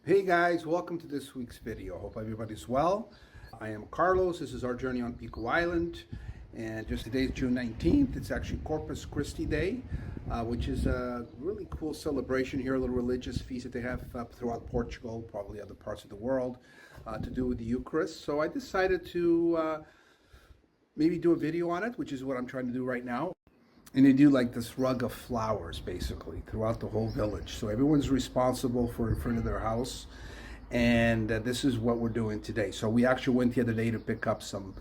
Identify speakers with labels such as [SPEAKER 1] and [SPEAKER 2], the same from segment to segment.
[SPEAKER 1] Hey guys, welcome to this week's video. Hope everybody's well. I am Carlos. This is our journey on Pico Island. And just today is June 19th. It's actually Corpus Christi Day, which is a really cool celebration here, a little religious feast that they have throughout Portugal, probably other parts of the world, to do with the Eucharist. So I decided to maybe do a video on it, which is what I'm trying to do right now. And they do like this rug of flowers basically throughout the whole village. So everyone's responsible for in front of their house. And this is what we're doing today. So we actually went the other day to pick up some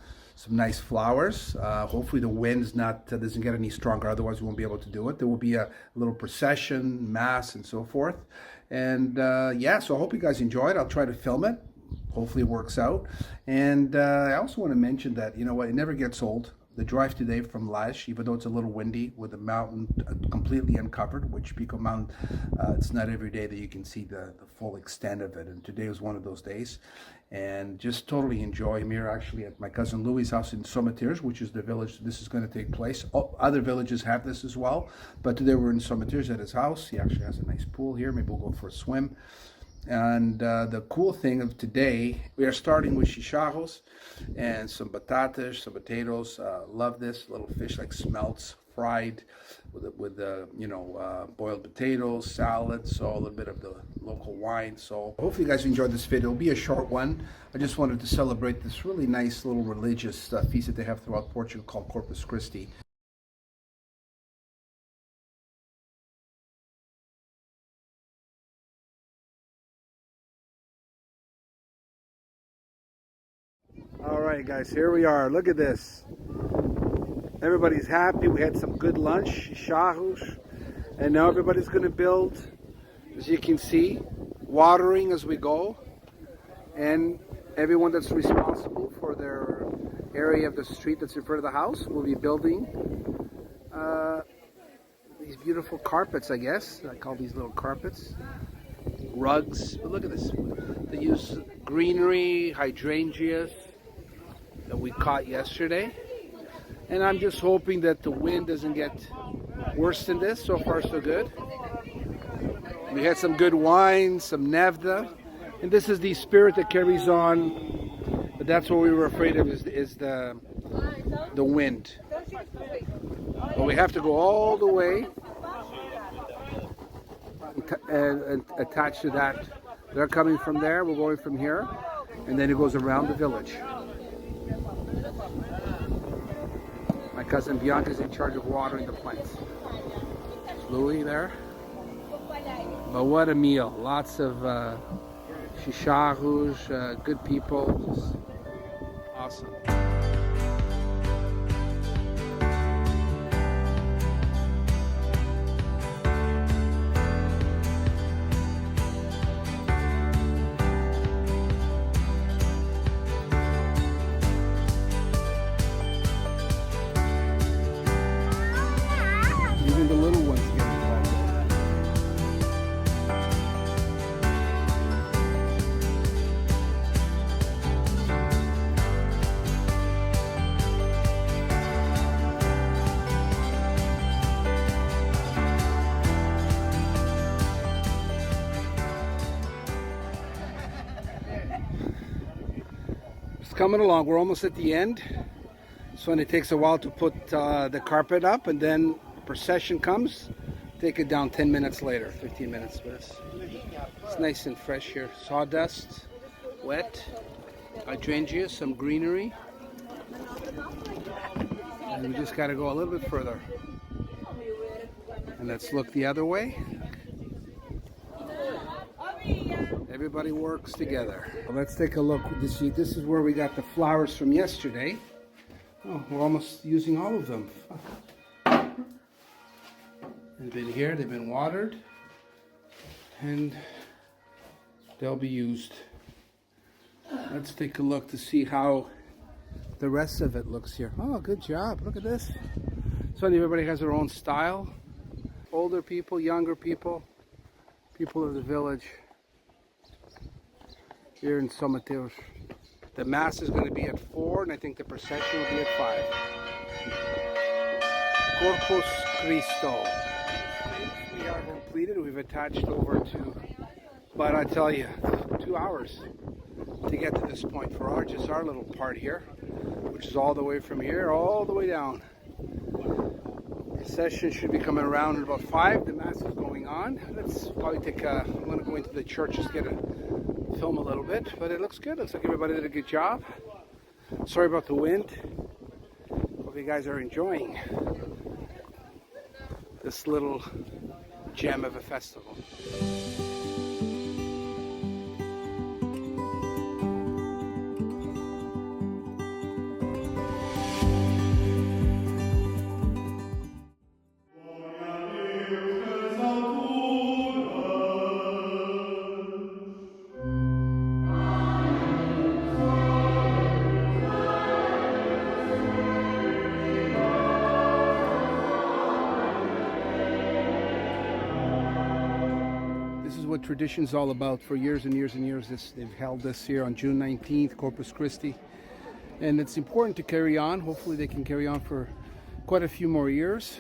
[SPEAKER 1] nice flowers. Hopefully the wind's not doesn't get any stronger, otherwise we won't be able to do it. There will be a little procession, mass, and so forth. And yeah, so I hope you guys enjoy it. I'll try to film it. Hopefully it works out. And I also want to mention that, you know what, it never gets old. The drive today from Lash, even though it's a little windy with the mountain completely uncovered, which Pico Mountain, it's not every day that you can see the full extent of it. And today was one of those days. And just totally enjoy. I'm here actually at my cousin Louis' house in Sao Mateus, which is the village this is going to take place. Other villages have this as well. But today we're in Sao Mateus at his house. He actually has a nice pool here. Maybe we'll go for a swim. And the cool thing of today, we are starting with chicharros and some batatas, some potatoes. Love this little fish like smelts, fried with boiled potatoes, salad, so a little bit of the local wine. So hopefully you guys enjoyed this video. It'll be a short one. I just wanted to celebrate this really nice little religious feast that they have throughout Portugal called Corpus Christi. All right, guys, here we are. Look at this. Everybody's happy. We had some good lunch, chicharros, and now everybody's going to build, as you can see, watering as we go. And everyone that's responsible for their area of the street that's in front of the house will be building these beautiful carpets, I guess. I call these little carpets. Rugs. But look at this. They use greenery, hydrangeas that we caught yesterday, and I'm just hoping that the wind doesn't get worse than this. So far so good. We had some good wine, some nevda, and this is the spirit that carries on, but that's what we were afraid of is the wind. But we have to go all the way and attach to that. They're coming from there, we're going from here, and then it goes around the village. My cousin Bianca is in charge of watering the plants. There's Louis there. But what a meal. Lots of chicharros, good people. Just awesome. Even the little ones get involved. It's coming along. We're almost at the end. So it takes a while to put the carpet up, and then procession comes, take it down 10 minutes later, 15 minutes. But it's nice and fresh here. Sawdust, wet, hydrangea, some greenery. And we just got to go a little bit further. And let's look the other way. Everybody works together. Well, let's take a look. This is where we got the flowers from yesterday. Oh, we're almost using all of them. They've been here, they've been watered, and they'll be used. Let's take a look to see how the rest of it looks here. Oh, good job. Look at this. So everybody has their own style. Older people, younger people, people of the village here in Sao Mateus. The mass is going to be at 4, and I think the procession will be at 5. Corpus Christi. We are completed. We've attached over to But I tell you, 2 hours to get to this point for our little part here, which is all the way from here all the way down. The session should be coming around at about 5. The mass is going on. Let's probably take a, I'm going to go into the church just get a film a little bit, but it looks good. Looks like everybody did a good job. Sorry about the wind. Hope you guys are enjoying this little gem of a festival. What tradition is all about. For years and years and years they've held this here on June 19th, Corpus Christi, and it's important to carry on. Hopefully they can carry on for quite a few more years,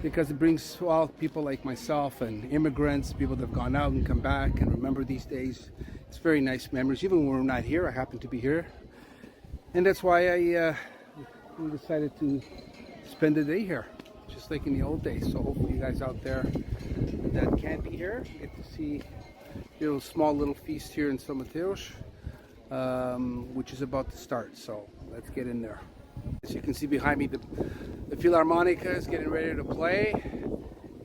[SPEAKER 1] because it brings out people like myself and immigrants, people that have gone out and come back and remember these days. It's very nice memories. Even when we're not here, I happen to be here, and that's why we decided to spend the day here, just like in the old days. So hopefully you guys out there that can't be here get to see a small little feast here in Sao Mateus, which is about to start. So let's get in there. As you can see behind me, the Philharmonica is getting ready to play,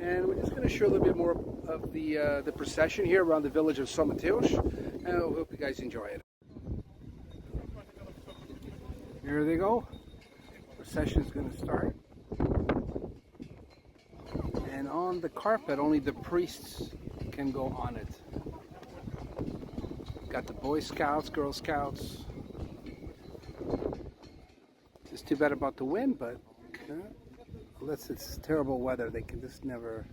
[SPEAKER 1] and we're just going to show a little bit more of the procession here around the village of Sao Mateus, and I hope you guys enjoy it. Here they go. Procession is going to start. And on the carpet, only the priests can go on it. Got the Boy Scouts, Girl Scouts. Just too bad about the wind, but unless it's terrible weather, they can just never.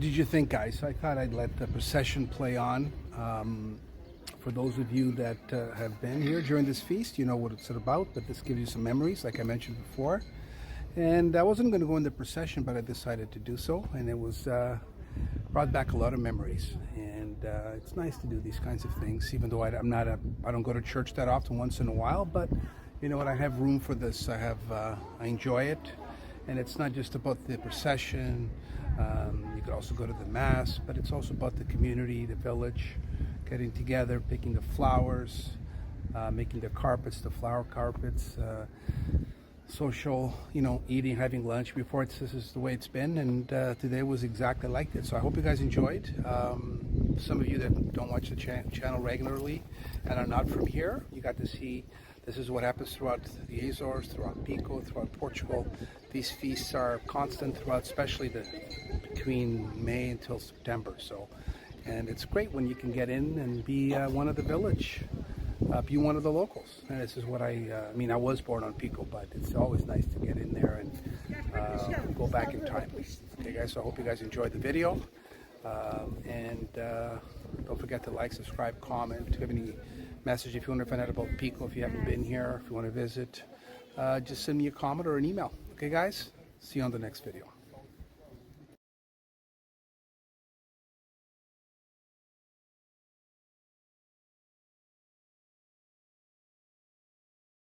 [SPEAKER 1] What did you think, guys? I thought I'd let the procession play on. For those of you that have been here during this feast, you know what it's about, but this gives you some memories, like I mentioned before. And I wasn't going to go in the procession, but I decided to do so, and it was brought back a lot of memories. And it's nice to do these kinds of things, even though I don't go to church that often, once in a while. But you know what? I have room for this. I enjoy it, and it's not just about the procession. You could also go to the mass, but it's also about the community, the village, getting together, picking the flowers, making the carpets, the flower carpets, social, eating, having lunch before. This is the way it's been, and today was exactly like this. So I hope you guys enjoyed. Some of you that don't watch the channel regularly and are not from here, you got to see this is what happens throughout the Azores, throughout Pico, throughout Portugal. These feasts are constant throughout, especially between May until September. And it's great when you can get in and be one of the village, be one of the locals. And this is what I was born on Pico, but it's always nice to get in there and go back in time. Okay, guys, so I hope you guys enjoyed the video. And don't forget to like, subscribe, comment. If you have any message, if you want to find out about Pico, if you haven't been here, if you want to visit, just send me a comment or an email. Okay, guys? See you on the next video.